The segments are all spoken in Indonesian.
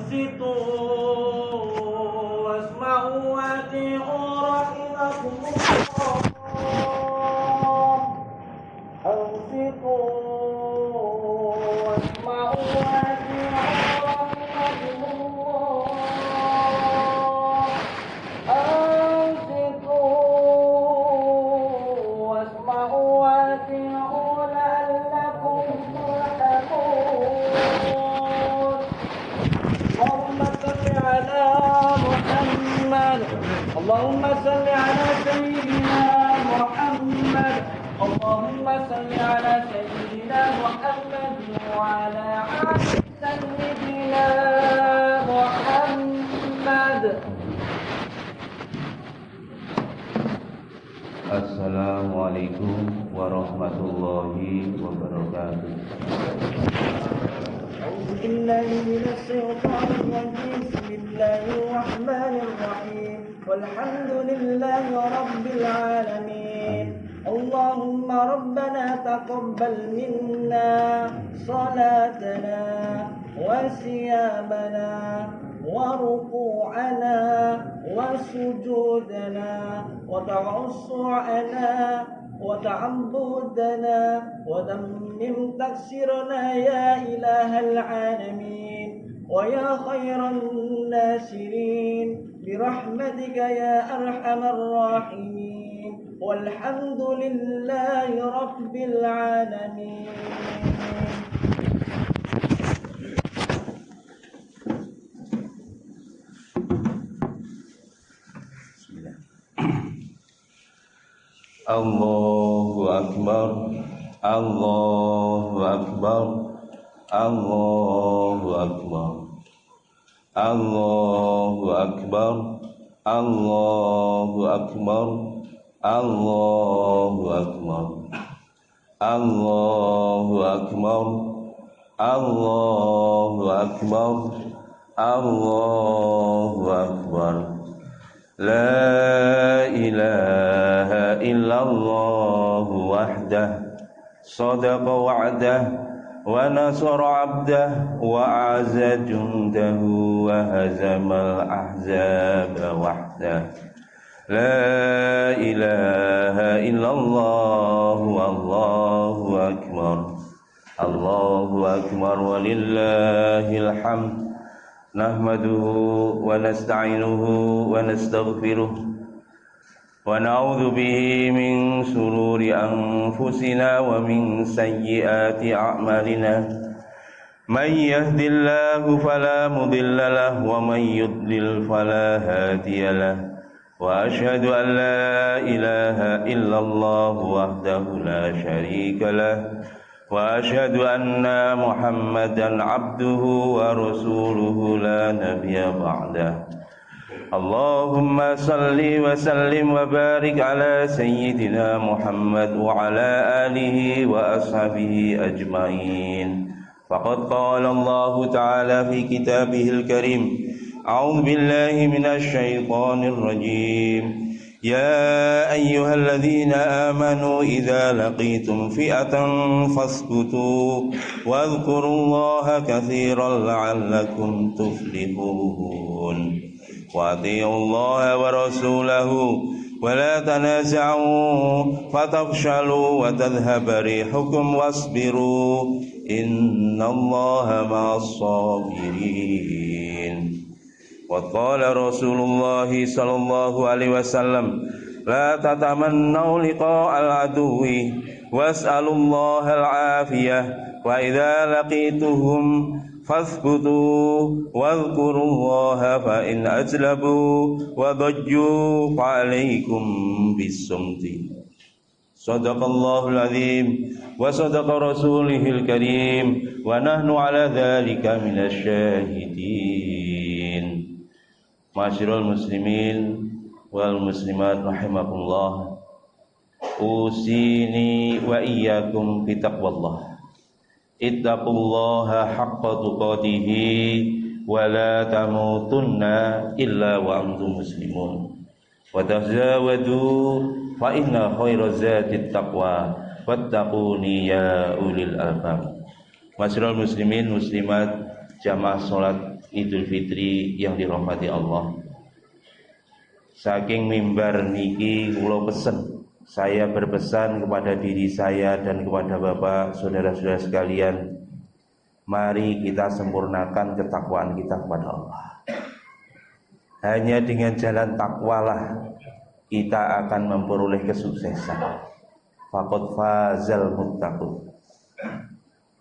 أنصتوا واسمعوا وأطيعوا رحمكم الله. أنصتوا واسمعوا وأطيعوا رحمكم الله. أنصتوا واسمعوا وأطيعوا لعلكم ترحمون. اللهم صل على محمد. اللهم صل على سيدنا محمد. اللهم صل على سيدنا محمد وعلى آل سيدنا محمد. Assalamualaikum warahmatullahi wabarakatuh. أعوذ بالله من الشيطان الرجيم. بسم الله الرحمن الرحيم. والحمد لله رب العالمين. اللهم ربنا تقبل منا صلاتنا وصيامنا وركوعنا وسجودنا وتوسعنا وتعبدنا وتمم تقصيرنا يا إله العالمين ويا خير الناصرين برحمتك يا أرحم الراحمين. والحمد لله رب العالمين. Allahu Akbar, Allahu Akbar, Allahu Akbar, Allahu Akbar, Allahu Akbar, Allahu Akbar, Allahu Akbar, Allahu Akbar, Allahu Akbar. La ilaha illallah wahdah sadaqa wa'dah wa nasara 'abdah wa a'azza jundahu wa hazamal ahzaba wahdah. La ilaha illallah wallahu akbar. Allahu akbar walillahil hamd. Nahmaduhu wa nasta'inuhu wa nastaghfiruh wa na'udzu bihi min shururi anfusina wa min sayyiati a'malina. May yahdihillahu fala mudilla lahu wa may yudlil fala hadiya lahu. Wa asyhadu an la ilaha illallah wahdahu la syarika lahu. Wa asyhadu anna Muhammadan abduhu wa rasuluhu la nabiyya ba'dah. Allahumma salli wa sallim wa barik ala sayyidina Muhammad wa ala alihi wa ashabihi ajma'in. Faqad qala Allah ta'ala fi kitabihil karim. A'udzu billahi minasy syaithanir rajim. يا أيها الذين آمنوا إذا لقيتم فئة فاثبتوا واذكروا الله كثيرا لعلكم تفلحون. وأطيعوا الله ورسوله ولا تنازعوا فتفشلوا وتذهب ريحكم واصبروا إن الله مع الصابرين. وقال رسول الله صلى الله عليه وسلم لا تتمنوا لقاء العدو واسألوا الله العافية وإذا لقيتهم فاثبتوا واذكروا الله فإن أجلبوا وضجوا فعليكم بالصمت. صدق الله العظيم وصدق رسوله الكريم ونحن على ذلك من الشاهدين. Ma'asyiral muslimin wal muslimat rahimakumullah. Usini wa iyyakum bitaqwallah. Ittaqullaha haqqa tuqatih wa la tamutunna illa wa antum muslimun. Wa tazawwadu fa inna khairaz zati taqwa wattaquni ya ulil albab. Ma'asyiral muslimin muslimat jamaah salat Idul Fitri yang dirahmati Allah. Saking mimbar niki kula pesen, saya berpesan kepada diri saya dan kepada Bapak, saudara-saudara sekalian, mari kita sempurnakan ketakwaan kita kepada Allah. Hanya dengan jalan takwalah kita akan memperoleh kesuksesan. Faqad fazal muttaqun.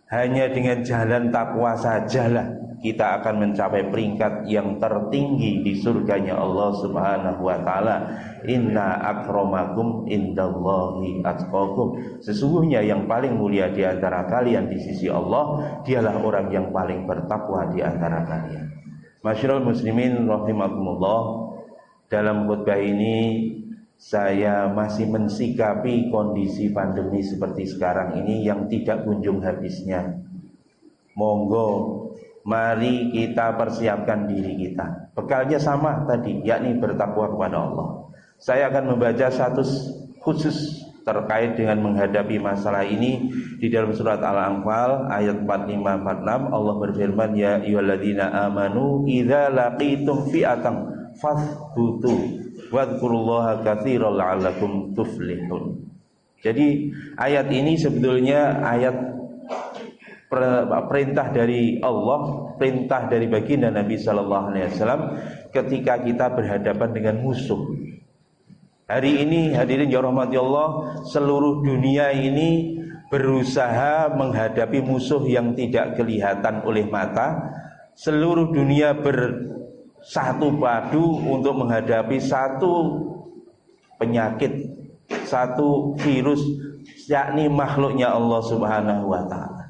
Hanya dengan jalan takwa sajalah kita akan mencapai peringkat yang tertinggi di surganya Allah Subhanahu wa taala. Inna akramakum indallahi atqakum. Sesungguhnya yang paling mulia di antara kalian di sisi Allah dialah orang yang paling bertakwa di antara kalian. Masyarul muslimin rahimakumullah, dalam khutbah ini saya masih mensikapi kondisi pandemi seperti sekarang ini yang tidak kunjung habisnya. Monggo, mari kita persiapkan diri kita. Bekalnya sama tadi, yakni bertakwa kepada Allah. Saya akan membaca satu khusus terkait dengan menghadapi masalah ini di dalam surat Al-Anfal ayat 45-46. Allah berfirman, ya ayyuhalladzina amanu idza laqitum fi'atan fathbutu wadhkurullaha katsiran la'allakum tuflihun. Jadi ayat ini sebetulnya ayat perintah dari Allah, perintah dari baginda Nabi sallallahu alaihi wasallam ketika kita berhadapan dengan musuh. Hari ini hadirin ya rahmati Allah, seluruh dunia ini berusaha menghadapi musuh yang tidak kelihatan oleh mata. Seluruh dunia bersatu padu untuk menghadapi satu penyakit, satu virus, yakni makhluknya Allah Subhanahu wa taala.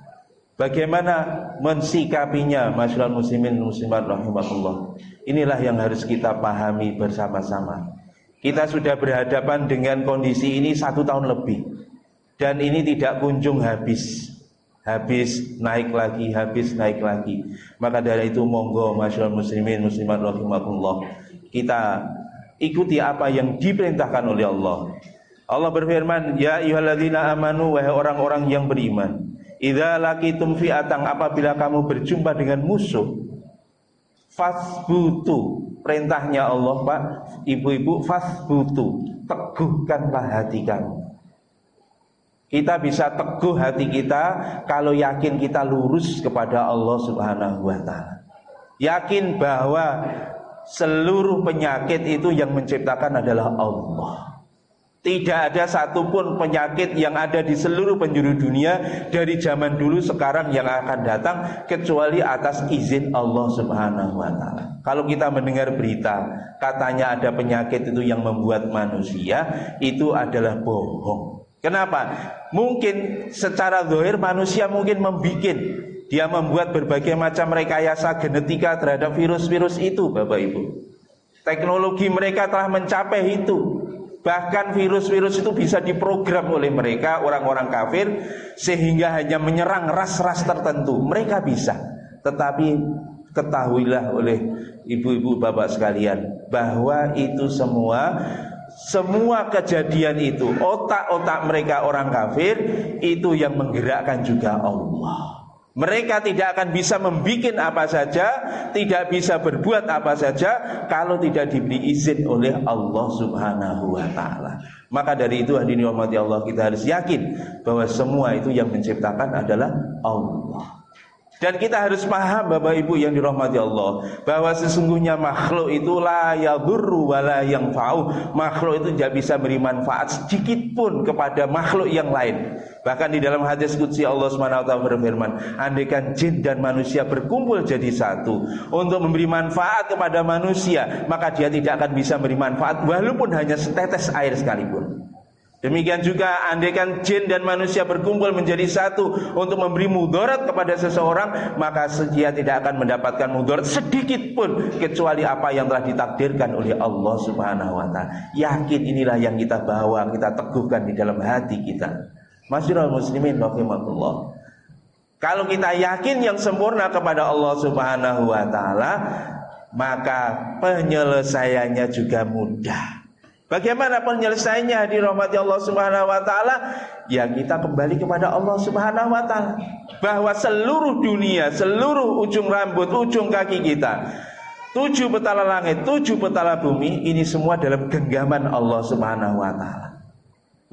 Bagaimana mensikapinya, masyaallah muslimin muslimat rahimakumullah. Inilah yang harus kita pahami bersama-sama. Kita sudah berhadapan dengan kondisi ini 1 tahun lebih, dan ini tidak kunjung habis. Habis naik lagi, habis naik lagi. Maka dari itu monggo masyaallah muslimin muslimat rahimakumullah, kita ikuti apa yang diperintahkan oleh Allah. Allah berfirman, ya ayyuhalladzina amanu, wahai orang-orang yang beriman, idza laqitum fi'atan, apabila kamu berjumpa dengan musuh, fasbutu, perintahnya Allah Pak, ibu-ibu, fasbutu, teguhkanlah hati kamu. Kita bisa teguh hati kita kalau yakin kita lurus kepada Allah Subhanahu wa taala. Yakin bahwa seluruh penyakit itu yang menciptakan adalah Allah. Tidak ada satupun penyakit yang ada di seluruh penjuru dunia dari zaman dulu, sekarang, yang akan datang kecuali atas izin Allah Subhanahu wa taala. Kalau kita mendengar berita katanya ada penyakit itu yang membuat manusia, itu adalah bohong. Kenapa? Mungkin secara zahir manusia mungkin dia membuat berbagai macam rekayasa genetika terhadap virus-virus itu, Bapak Ibu. Teknologi mereka telah mencapai itu. Bahkan virus-virus itu bisa diprogram oleh mereka, orang-orang kafir, sehingga hanya menyerang ras-ras tertentu. Mereka bisa. Tetapi ketahuilah oleh ibu-ibu bapak sekalian, bahwa itu semua kejadian itu, otak-otak mereka orang kafir, itu yang menggerakkan juga Allah. Mereka tidak akan bisa membuat apa saja, tidak bisa berbuat apa saja kalau tidak diberi izin oleh Allah Subhanahu wa taala. Maka dari itu hadirin rahmati Allah, kita harus yakin bahwa semua itu yang menciptakan adalah Allah. Dan kita harus paham Bapak Ibu yang dirahmati Allah, bahwa sesungguhnya makhluk itu la yadurru wa la yanfa'u. Makhluk itu tidak bisa beri manfaat sedikit pun kepada makhluk yang lain. Bahkan di dalam hadis qudsi Allah SWT berfirman, andaikan jin dan manusia berkumpul jadi satu untuk memberi manfaat kepada manusia, maka dia tidak akan bisa beri manfaat walaupun hanya setetes air sekalipun. Demikian juga andaikan jin dan manusia berkumpul menjadi satu untuk memberi mudarat kepada seseorang, maka dia tidak akan mendapatkan mudarat sedikit pun kecuali apa yang telah ditakdirkan oleh Allah Subhanahu wa taala. Yakin inilah yang kita bawa, kita teguhkan di dalam hati kita. Masyaallah muslimin rahimakumullah. Kalau kita yakin yang sempurna kepada Allah Subhanahu wa taala, maka penyelesaiannya juga mudah. Bagaimana penyelesaiannya dirahmati Allah Subhanahu wa taala? Ya kita kembali kepada Allah Subhanahu wa taala. Bahwa seluruh dunia, seluruh ujung rambut, ujung kaki kita, 7 petala langit, 7 petala bumi, ini semua dalam genggaman Allah Subhanahu wa taala.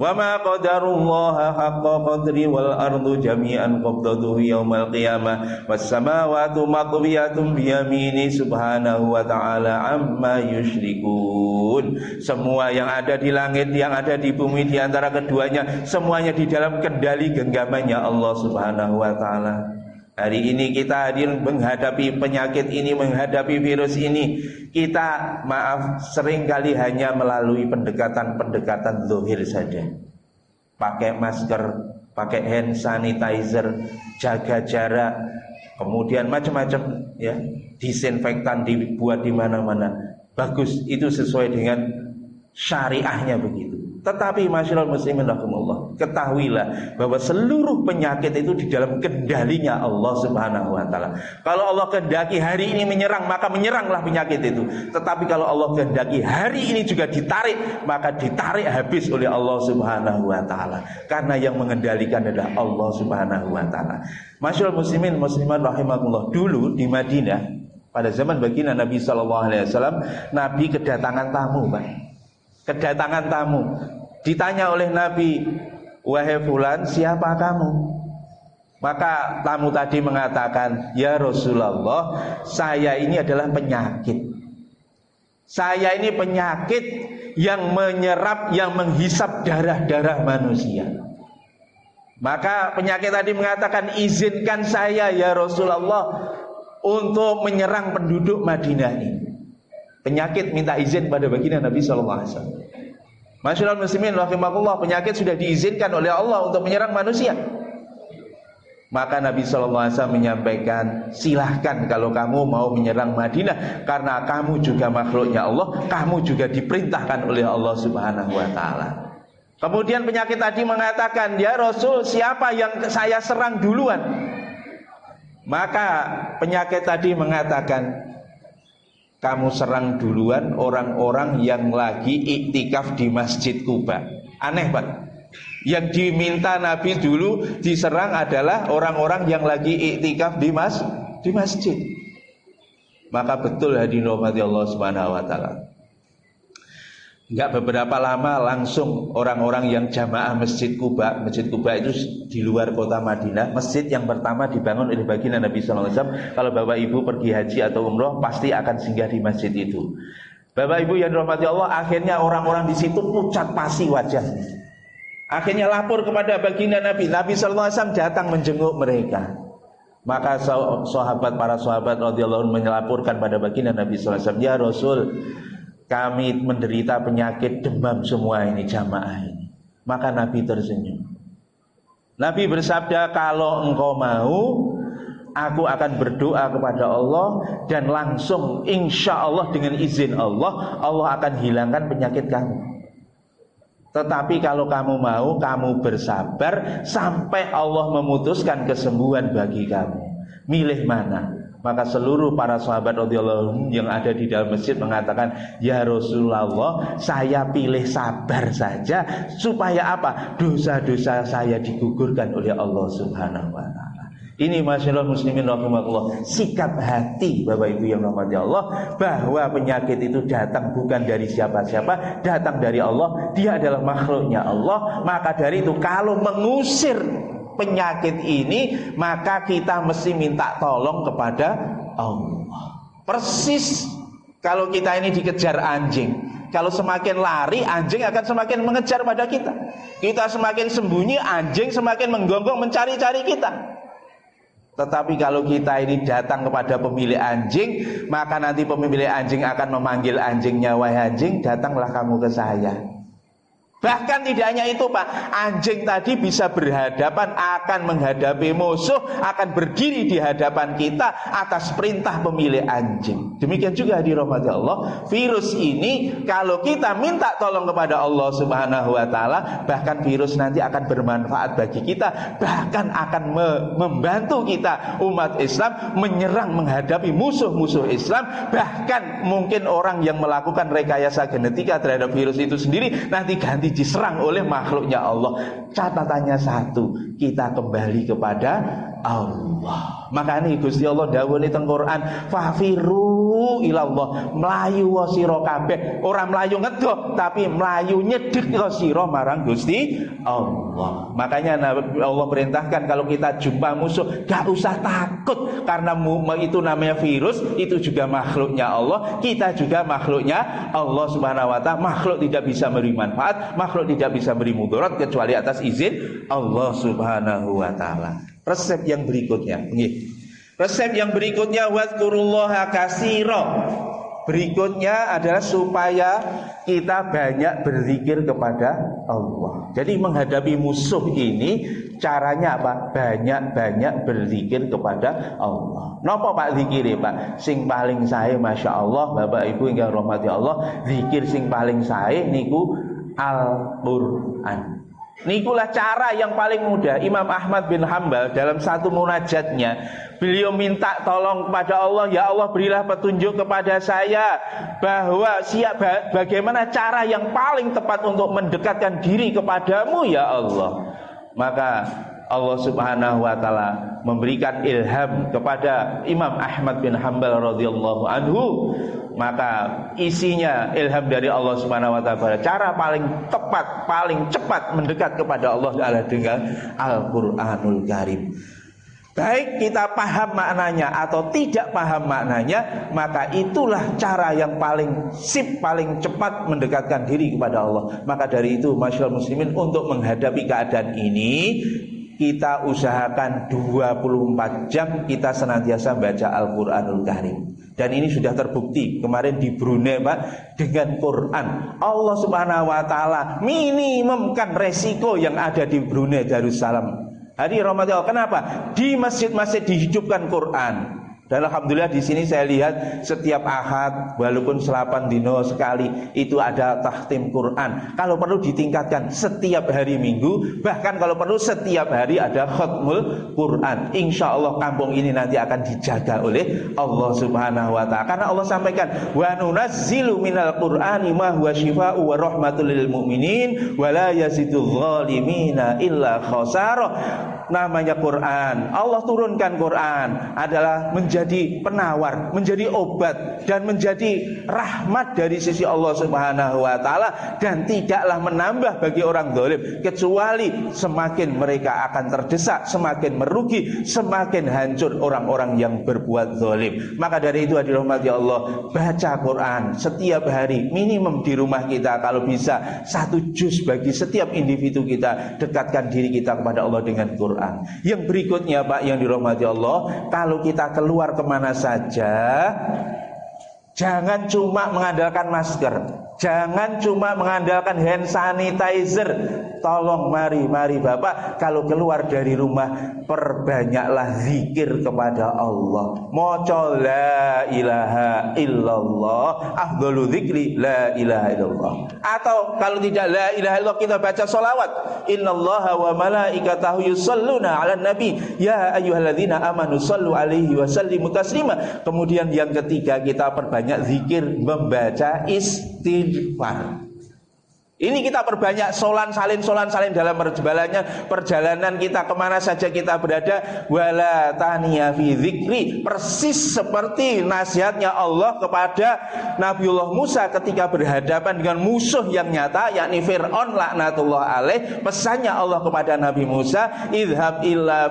Wa ma qadarullaha haqqa qadri wal ardu jami'an qabdatuhu yaumal qiyamah was samawati matwiyatun bi yamini subhanahu wa ta'ala amma yusyrikun. Semua yang ada di langit, yang ada di bumi, di antara keduanya, semuanya di dalam kendali genggamannya Allah Subhanahu wa taala. Hari ini kita hadir menghadapi penyakit ini, menghadapi virus ini. Kita maaf seringkali hanya melalui pendekatan-pendekatan zahir saja. Pakai masker, pakai hand sanitizer, jaga jarak, kemudian macam-macam ya, disinfektan dibuat di mana-mana. Bagus, itu sesuai dengan syariahnya begitu. Tetapi masyaallah muslimin rahimakumullah, ketahuilah bahwa seluruh penyakit itu di dalam kendalinya Allah Subhanahu wa taala. Kalau Allah kehendaki hari ini menyerang, maka menyeranglah penyakit itu. Tetapi kalau Allah kehendaki hari ini juga ditarik, maka ditarik habis oleh Allah Subhanahu wa taala. Karena yang mengendalikan adalah Allah Subhanahu wa taala. Masyaallah muslimin muslimat rahimakumullah, dulu di Madinah pada zaman baginda Nabi sallallahu alaihi wasallam, Nabi kedatangan tamu, Pak. Kedatangan tamu, ditanya oleh Nabi, wahai fulan, siapa kamu? Maka tamu tadi mengatakan, ya Rasulullah, saya ini adalah penyakit. Saya ini penyakit yang menyerap, yang menghisap darah-darah manusia. Maka penyakit tadi mengatakan, izinkan saya ya Rasulullah untuk menyerang penduduk Madinah ini. Penyakit minta izin pada baginda Nabi sallallahu alaihi wasallam. Masyaallah muslimin rahimakumullah, penyakit sudah diizinkan oleh Allah untuk menyerang manusia. Maka Nabi sallallahu alaihi wasallam menyampaikan, silahkan kalau kamu mau menyerang Madinah, karena kamu juga makhluknya Allah, kamu juga diperintahkan oleh Allah Subhanahu wa taala. Kemudian penyakit tadi mengatakan, ya Rasul, siapa yang saya serang duluan? Maka penyakit tadi mengatakan, kamu serang duluan orang-orang yang lagi iktikaf di Masjid Kuba. Aneh, Pak. Yang diminta Nabi dulu diserang adalah orang-orang yang lagi iktikaf di masjid. Maka betul hadirin rahmati Allah Subhanahu wa taala. Enggak beberapa lama langsung orang-orang yang jamaah Masjid Kuba itu di luar kota Madinah, masjid yang pertama dibangun oleh baginda Nabi sallallahu alaihi wasallam. Kalau Bapak Ibu pergi haji atau umroh pasti akan singgah di masjid itu. Bapak Ibu yang dirahmati Allah, akhirnya orang-orang di situ pucat pasi wajahnya. Akhirnya lapor kepada baginda Nabi sallallahu alaihi wasallam datang menjenguk mereka. Maka para sahabat radhiyallahu anhum melaporkan pada baginda Nabi sallallahu alaihi wasallam, ya Rasul, kami menderita penyakit demam semua ini jamaah ini. Maka Nabi tersenyum. Nabi bersabda, kalau engkau mau, aku akan berdoa kepada Allah, dan langsung insya Allah dengan izin Allah, Allah akan hilangkan penyakit kamu. Tetapi kalau kamu mau, kamu bersabar sampai Allah memutuskan kesembuhan bagi kamu. Milih mana? Maka seluruh para sahabat radhiyallahu anhum yang ada di dalam masjid mengatakan, ya Rasulullah, saya pilih sabar saja supaya apa? Dosa-dosa saya digugurkan oleh Allah Subhanahu wa taala. Ini masyaallah muslimin rahimakumullah, sikap hati Bapak Ibu yang rahmati Allah, bahwa penyakit itu datang bukan dari siapa-siapa, datang dari Allah. Dia adalah makhluknya Allah. Maka dari itu kalau mengusir penyakit ini, maka kita mesti minta tolong kepada Allah. Persis kalau kita ini dikejar anjing, kalau semakin lari, anjing akan semakin mengejar pada kita. Kita semakin sembunyi, anjing semakin menggonggong mencari-cari kita. Tetapi kalau kita ini datang kepada pemilik anjing, maka nanti pemilik anjing akan memanggil anjingnya, wahai anjing, datanglah kamu ke saya. Bahkan tidak hanya itu Pak, anjing tadi bisa berhadapan, akan menghadapi musuh, akan berdiri di hadapan kita atas perintah pemilik anjing. Demikian juga di rahmat Allah, virus ini kalau kita minta tolong kepada Allah Subhanahu wa taala, bahkan virus nanti akan bermanfaat bagi kita, bahkan akan membantu kita umat Islam menyerang menghadapi musuh-musuh Islam. Bahkan mungkin orang yang melakukan rekayasa genetika terhadap virus itu sendiri nanti ganti diserang oleh makhluknya Allah. Catatannya satu, kita kembali kepada Allah. Makanya Gusti Allah dawuh teng Quran, fafiru ilallah, melayu sira kabeh, ora melayu ngedoh tapi melayu nyedhek sira marang Gusti Allah. Makanya Allah perintahkan kalau kita jumpa musuh gak usah takut, karena itu namanya virus, itu juga makhluknya Allah, kita juga makhluknya Allah Subhanahu wa taala. Makhluk tidak bisa memberi manfaat, makhluk tidak bisa memberi mudarat kecuali atas izin Allah Subhanahu wa taala. Resep yang berikutnya, resep yang berikutnya, wadzurullaha katsira. Berikutnya adalah supaya kita banyak berzikir kepada Allah. Jadi menghadapi musuh ini caranya apa? Banyak-banyak berzikir kepada Allah. Napa Pak zikire Pak? Sing paling sae Masya Allah, Bapak Ibu ingkang rahmati Allah, zikir sing paling sae niku Al-Qur'an. Nikulah cara yang paling mudah. Imam Ahmad bin Hambal dalam satu munajatnya, beliau minta tolong kepada Allah, ya Allah berilah petunjuk kepada saya bahwa bagaimana cara yang paling tepat untuk mendekatkan diri kepadamu ya Allah. Maka Allah Subhanahu wa taala memberikan ilham kepada Imam Ahmad bin Hambal radhiyallahu anhu. Maka isinya ilham dari Allah Subhanahu wa taala, cara paling tepat, paling cepat mendekat kepada Allah adalah dengan Al-Qur'anul Karim. Baik kita paham maknanya atau tidak paham maknanya, maka itulah cara yang paling paling cepat mendekatkan diri kepada Allah. Maka dari itu masyaallah muslimin, untuk menghadapi keadaan ini kita usahakan 24 jam kita senantiasa baca Al-Qur'anul Karim. Dan ini sudah terbukti kemarin di Brunei Pak, dengan Quran Allah Subhanahu wa taala minimumkan resiko yang ada di Brunei Darussalam. Hari Ramadan, kenapa? Di masjid-masjid dihidupkan Quran. Dan alhamdulillah di sini saya lihat setiap Ahad, walaupun 8 dino sekali, itu ada takhtim Quran. Kalau perlu ditingkatkan setiap hari Minggu, bahkan kalau perlu setiap hari ada khatmul Quran. Insya Allah kampung ini nanti akan dijaga oleh Allah Subhanahu wa taala. Karena Allah sampaikan, wa nunazzilu minal Qur'ani ma huwa syifaa'u wa rahmatul lil mu'minin wa la yazidul zalimina illa khasara. Namanya Quran, Allah turunkan Quran adalah menjadi penawar, menjadi obat, dan menjadi rahmat dari sisi Allah Subhanahu wa taala, dan tidaklah menambah bagi orang zalim, kecuali semakin mereka akan terdesak, semakin merugi, semakin hancur orang-orang yang berbuat zalim. Maka dari itu dirahmati Allah, baca Quran setiap hari minimum di rumah kita, kalau bisa 1 juz bagi setiap individu kita. Dekatkan diri kita kepada Allah dengan Quran. Yang berikutnya Pak yang dirahmati Allah, kalau kita keluar kemana saja, jangan cuma mengandalkan masker, jangan cuma mengandalkan hand sanitizer. Tolong mari Bapak, kalau keluar dari rumah perbanyaklah zikir kepada Allah. Maca la ilaha illallah, afdalu dzikri la ilaha illallah. Atau kalau tidak la ilaha illallah, kita baca sholawat. Innallaha wa malaikatahu yusholluna 'alan nabi ya ayyuhalladzina amanu shollu 'alaihi wa sallimu taslima. Kemudian yang ketiga, kita perbanyak zikir, membaca istighfar. Ini kita perbanyak solan salin dalam perjalanan kita kemana saja kita berada. Wala taniya fi dzikri, persis seperti nasihatnya Allah kepada Nabiullah Musa ketika berhadapan dengan musuh yang nyata, yakni Fir'aun laknatullah alaih. Pesannya Allah kepada Nabi Musa, idhab ila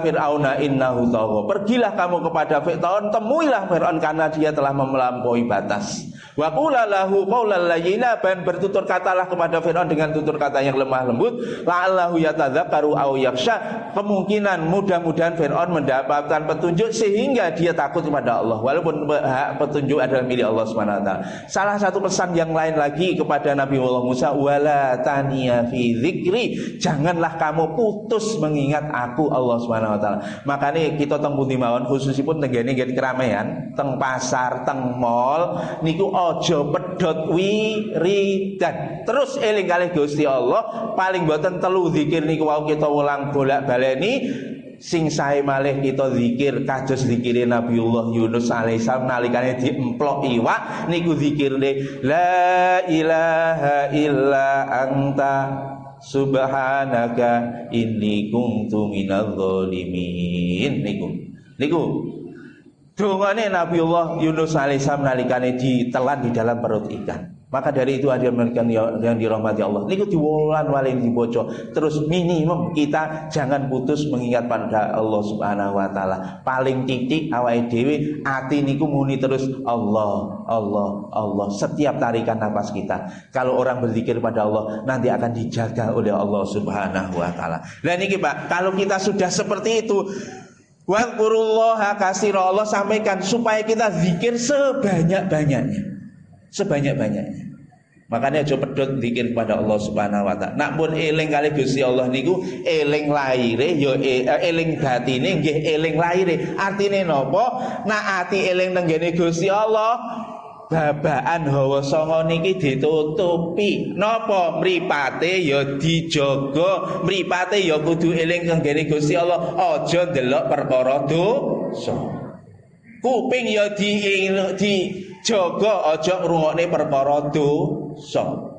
fir'auna innahu tagha. Pergilah kamu kepada Fir'aun, temuilah Fir'aun karena dia telah melampaui batas. Wa qula lahu qawlan layyina, dan bertutur kata berkatalah kepada Fir'aun dengan tutur kata yang lemah lembut, la'allahu yatadzakkaru aw yakhsha, kemungkinan mudah-mudahan Fir'aun mendapatkan petunjuk sehingga dia takut kepada Allah, walaupun hak petunjuk adalah milik Allah Subhanahu wa taala. Salah satu pesan yang lain lagi kepada Nabi Allah Musa, wala taniya fi dzikri, janganlah kamu putus mengingat aku Allah Subhanahu wa taala. Makanya kita teng pundi mawon khususipun tenggene keramaian, teng pasar, teng mall niku aja pedhot wiridan. Terus eling kalih Gusti Allah, paling boten telu zikir niku wau kita ulang bolak-baleni. Sing sae malih kita zikir kados zikire Nabiullah Yunus alaihissalam nalikane diemplok iwak niku zikirne la ilaha illa anta subhanaka inni kuntu minadz zalimin. Niku dongane Nabiullah Yunus alaihissalam nalikane ditelan di dalam perut ikan. Maka dari itu hadirin yang dirahmati Allah, niku diwolan wali diboco. Terus minimum kita jangan putus mengingat pada Allah Subhanahu wa taala. Paling titik awake dhewe ati niku muni terus Allah, Allah, Allah setiap tarikan napas kita. Kalau orang berzikir pada Allah nanti akan dijaga oleh Allah Subhanahu wa taala. Lah niki Pak, kalau kita sudah seperti itu, wa'kurullaha katsira, Allah sampaikan supaya kita zikir sebanyak-banyaknya. Sebanyak-banyaknya. Makanya aja pedhot zikir kepada Allah Subhanahu wa taala. Nak pun eling kali Gusti Allah niku eling laire ya eling batine nggih eling laire. Artine napa? Nak ati eling nang ngene Gusti Allah, babaan hawa sanga niki ditutupi. Napa? Mripate ya dijaga, mripate ya kudu eling nang ngene Gusti Allah, aja ndelok perkara dosa. Kuping ya dijaga, aja ngrungokne perkara dosa.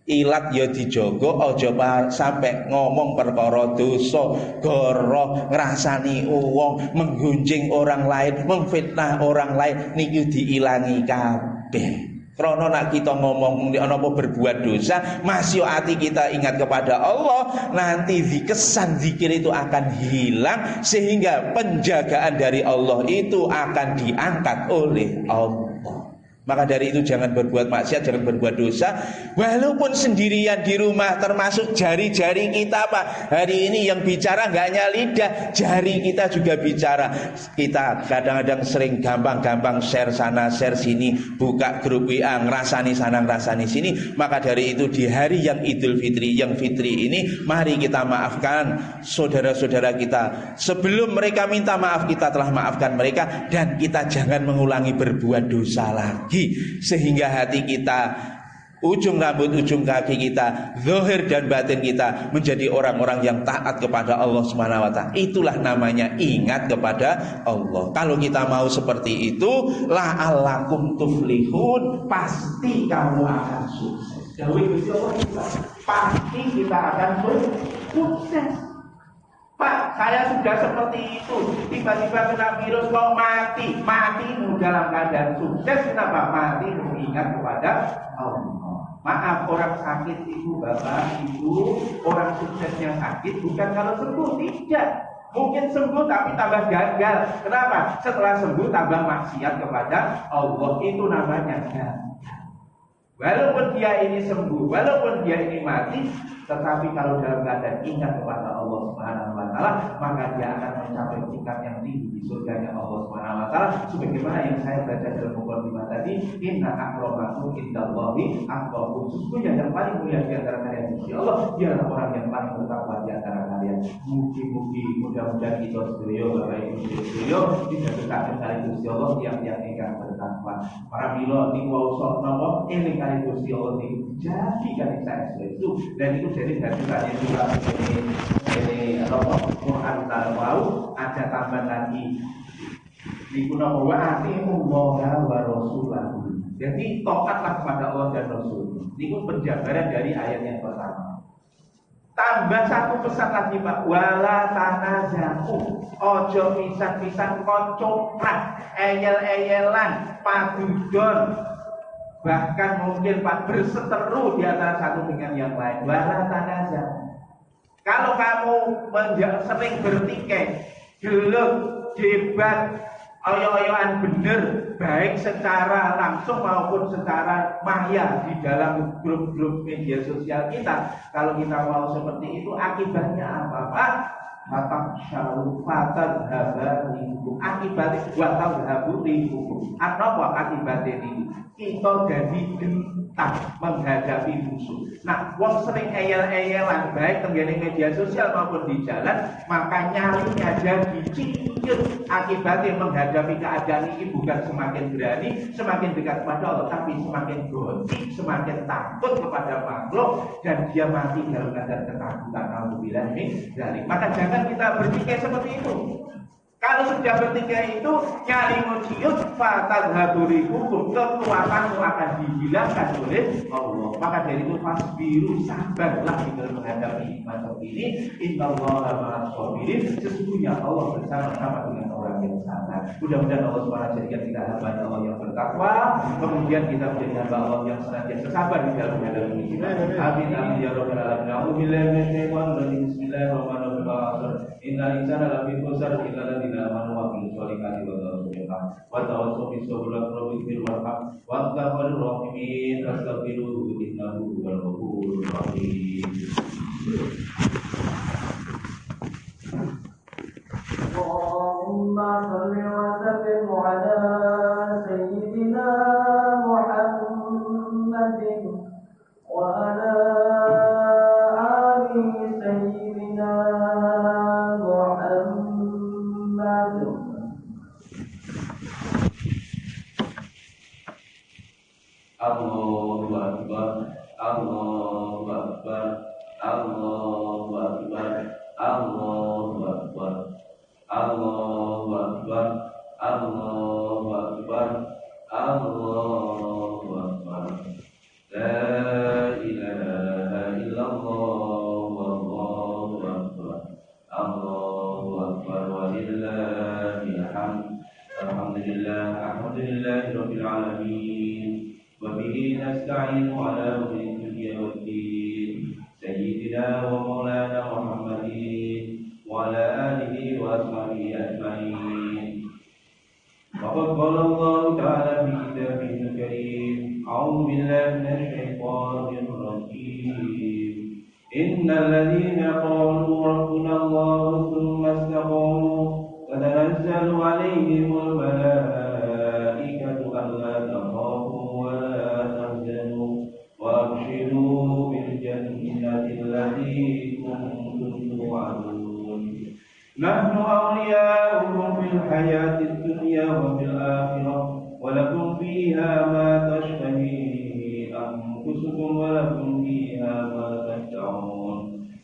Ilat ya dijaga, aja sampai ngomong perkara dosa, goroh, ngrasani wong, menggunjing orang lain, memfitnah orang lain, niku diilangi kabeh. Karena nak kita ngomong apa berbuat dosa, masih hati kita ingat kepada Allah, nanti kesan zikir itu akan hilang, sehingga penjagaan dari Allah itu akan diangkat oleh Allah. Maka dari itu jangan berbuat maksiat, jangan berbuat dosa, walaupun sendirian di rumah, termasuk jari-jari kita Pak. Hari ini yang bicara nggak hanya lidah, jari kita juga bicara. Kita kadang-kadang sering gampang-gampang share sana, share sini, buka grup WA, ngerasani sana, ngerasani sini. Maka dari itu di hari yang Idul Fitri, yang Fitri ini, mari kita maafkan saudara-saudara kita. Sebelum mereka minta maaf, kita telah maafkan mereka, dan kita jangan mengulangi berbuat dosa lagi. Sehingga hati kita, ujung rambut, ujung kaki kita, zahir dan batin kita menjadi orang-orang yang taat kepada Allah Subhanahu wa taala. Itulah namanya ingat kepada Allah. Kalau kita mau seperti itu, la'allakum tuflihun, pasti kamu akan sukses. Pasti kita akan sukses. Pak, saya sudah seperti itu, tiba-tiba kena virus kok mati dalam keadaan sukses. Kenapa? Mati mengingat kepada Allah. Maaf, orang sakit itu Bapak, Ibu, orang suksesnya sakit bukan kalau sembuh, tidak. Mungkin sembuh tapi tambah gagal. Kenapa? Setelah sembuh tambah maksiat kepada Allah, itu namanya gagal. Walaupun dia ini sembuh, walaupun dia ini mati, tetapi kalau dalam keadaan ingat kepada Allah Subhanahu wa taala, maka dia akan mencapai tingkat yang tinggi di surganya Allah Subhanahu wa taala. Sebagaimana yang saya baca dalam mukadimah tadi, inna akramakum indallahi atqakum. Sesungguhnya yang paling mulia di antara kalian Gusti Allah dialah orang yang paling bertakwa di antara kalian. Mugi-mugi mudah-mudahan kita sedaya Bapak Ibu sedaya didekatkan kali Gusti Allah tiap-tiap ingkang bertakwa. Para mila niku waosa napa eling kali Gusti Allah niku jadi kali saya itu, dan itu jadi hadisnya juga ini Quran tahu ada tambahan lagi di kuna wa atimu wa rasulahu. Jadi taatlah kepada Allah dan Rasul. Ini penjabaran dari ayat yang pertama. Tambah satu pesan lagi Pak, wala tanazaku, ojo pisan-pisan kocoprak, eyel-eyelan, padudon, bahkan mungkin Pak berseteru di antara satu dengan yang lain. Wala tanazaku. Kalau kamu sering bertikai, gelut, debat, oyo-oyoan bener, baik secara langsung maupun secara maya di dalam grup-grup media sosial kita. Kalau kita mau seperti itu, akibatnya apa, Pak? Hatam syaru fatal habarikum. Akibatnya watal haburikum. Apa akibatnya ini? Kita jadi gentar menghadapi musuh. Nah, wong sering eyel-eyelan baik tenggene media sosial maupun di jalan, maka nyalinya jadi cincin. Akibatnya menghadapi keadaan ini bukan semakin berani, semakin dekat kepada Allah, tapi semakin goncik, semakin takut kepada makhluk, dan dia mati dalam keadaan ketakutan. Alhamdulillah ini dari. Maka jangan kita berpikir seperti itu. Kalau sudah bertikai itu nyali mujiud fatal haburi hukum, kekuatanmu akan dihilangkan oleh Allah. Maka dari itu fasbiru, sabarlah di dalam menghadapi macam ini. Innallaha ma'as sabirin. Sesungguhnya Allah bersama-sama dengan orang yang sabar. Mudah-mudahan Allah SWT jadikan kita hamba Allah yang bertakwa, kemudian kita menjadi hamba Allah yang senantiasa sabar di dalam menghadapi ini. Amin amin ya rabbal alamin. A'udzubillahi minasyaitonir rajim. Bismillahirrahmanirrahim. Innal insana lafi khusr illa alladziina amanu wa amilus sholihati wa tawassaw bis sabri wa tawassaw bil marham wa taqabbalur rahimin. Astaghfiruhu innahu huwal ghafurur rahim. Allahumma shalli wa sallim ala sayyidina Muhammadin wa ala ali sayyidina Allahu Akbar, Allahu Akbar, Allahu Akbar, Allahu Akbar, Allahu Akbar, Allahu Akbar, Allahu Akbar. La ilaha illallah, wallahu akbar, Allahu Akbar, walillahil hamd. Alhamdulillahirabbil alamin. وبه نستعين على أمور الدنيا والدين. سيدنا ومولانا محمد وعلى آله وأصحابه أجمعين. وقد قال الله تعالى في كتابه الكريم: أعوذ بالله من الشيطان الرجيم. إن الذين قالوا ربنا الله ثم استقاموا تتنزل عليهم الملائكة ألا تخافوا ولا تحزنوا وأبشروا بالجنة التي كنتم توعدون. نحن أولياؤكم في الحياة الدنيا وفي الآخرة ولكم فيها ما تشتهي أنفسكم ولكم فيها ما تدعون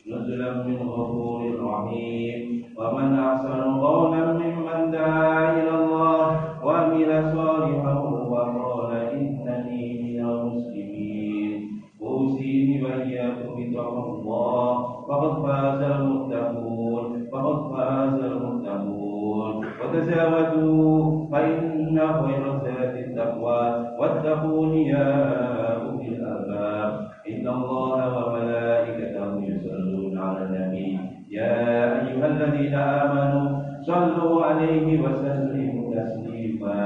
نزلا من غفور رحيم. ومن أحسن قولا ممن دعا إلى الله وعمل صالحا وقال إنني من المسلمين. أوصيني وإياكم بتقوى الله فقد فاز المتقون، فقد فاز المتقون. وتزاودوا فإن خير الزاد التقوى واتقون يا أولي الألباب. إن الله وملائكته يصلون على النبي يا أيها الذين آمنوا صلوا عليه وسلموا تسليما.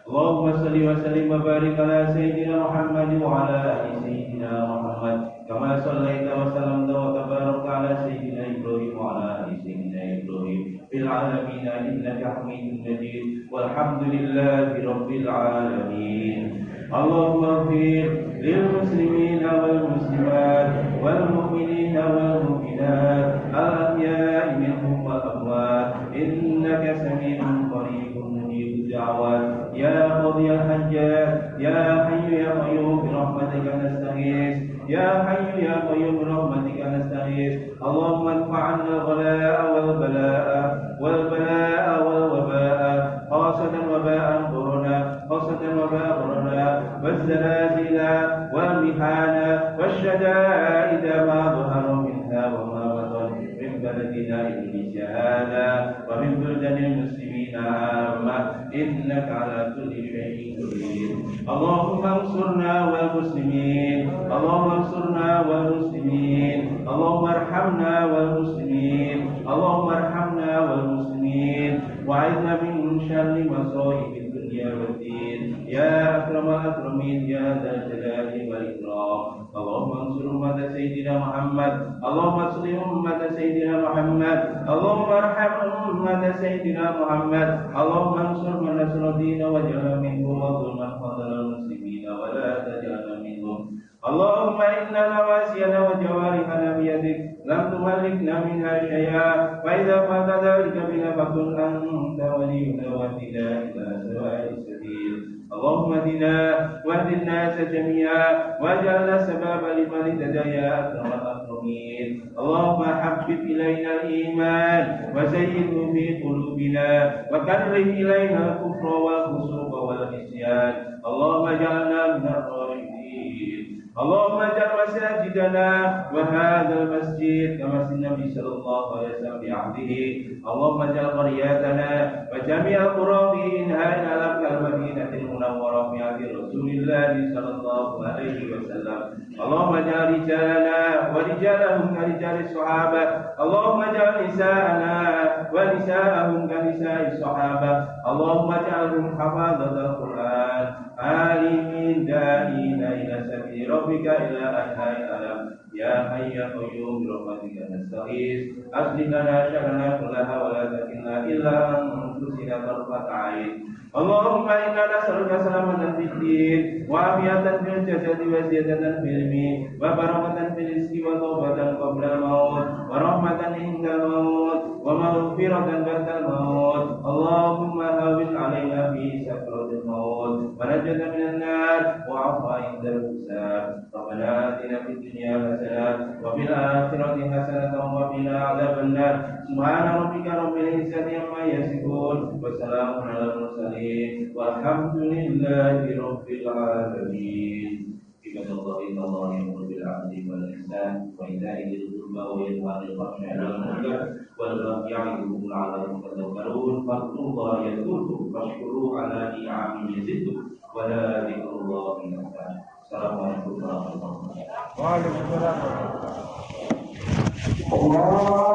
اللهم صل وسلم وبارك على سيدنا محمد وعلى آل سيدنا محمد كما صليت وسلمت وتباركت على سيدنا إبراهيم وعلى آل سيدنا إبراهيم في العالمين إنك حميد مجيد والحمد لله رب العالمين. اللهم اغفر للمسلمين والمسلمات والمؤمنين والمؤمنات الأحياء منهم والأموات إنك سميع قريب مجيب الدعوات. يا قاضي الحاجات يا حي يا قيوم برحمتك نستغيث، يا حي يا قيوم برحمتك نستغيث. اللهم ادفع عنا الغلاء والبلاء والبلاء والوباء، خاصة وباء كورونا، خاصة وباء كورونا والزلازل والمحن والشدائد ما ظهر منها وما بطن من بلدنا إندونيسيا هذا ومن بلدان المسلمين عامة. إنك على كل شيء قدير اللهم انصرنا والمسلمين اللهم انصرنا والمسلمين اللهم ارحمنا والمسلمين اللهم ارحمنا والمسلمين وأعذنا من شر مصائب الدنيا والدين يا أكرم الأكرمين يا ذا الجلال والإكرام اللهم انصر أمة سيدنا محمد اللهم انصر أمة سيدنا محمد اللهم ارحم أمة سيدنا محمد اللهم انصر من نصر الدين واجعل منهم وظلم من خذل المسلمين ولا تجعلنا منهم اللهم إنا نواسينا وجوارحنا بيدك لم تملكنا منها شيئا فإذا فات ذلك بنا فكن أنت ولينا واهدنا إلى سواء السبيل اللهم اهدنا واهد الناس جميعا واجعلنا سببا لمن اهتدى يا أكرم الأكرمين اللهم حبب إلينا الإيمان وزينه في قلوبنا وكره إلينا الكفر والفسوق والعصيان اللهم اجعلنا من الراشدين اللهم اجعل مساجدنا وهذا المسجد كمسجد النبي صلى الله عليه وسلم بعهده اللهم اجعل قرياتنا وجميع القرى في انهاء العالم كالمدينه المنوره في عهد رسول الله صلى الله عليه وسلم اللهم اجعل رجالنا ورجالهم كرجال الصحابه اللهم اجعل نساءنا ونساءهم كنساء الصحابه اللهم اجعلهم حفاظة القرآن عالمين داعين إلى سبيل ربك إلى أنحاء العالم يا حي يا قيوم برحمتك نستغيث أصلح لنا شأننا كلها ولا تكلنا إلا أنفسنا طرفة عين اللهم إنا نسألك سلامة في الدين وعافية في الجسد وزيادة في العلم وبركة في الرزق وتوبة قبل الموت ورحمة عند الموت ومغفرة بعد الموت اللهم هون علينا في سكرة الموت ونجنا من النار وعفو عند الحساب ربنا آتنا في الدنيا حسنة وفي الآخرة حسنة وقنا عذاب النار سبحان ربك رب العزة عما يصفون وسلام على المرسلين والحمد لله رب العالمين عباد الله إن الله يأمر بالعدل والإحسان وإيتاء ذي القربى وينهى عن الفحشاء والمنكر والبغي يعظكم لعلكم تذكرون فاذكروا الله يذكركم واشكروه على نعمه يزدكم ولا ذكر الله أكبر السلام عليكم ورحمة الله وبركاته. الله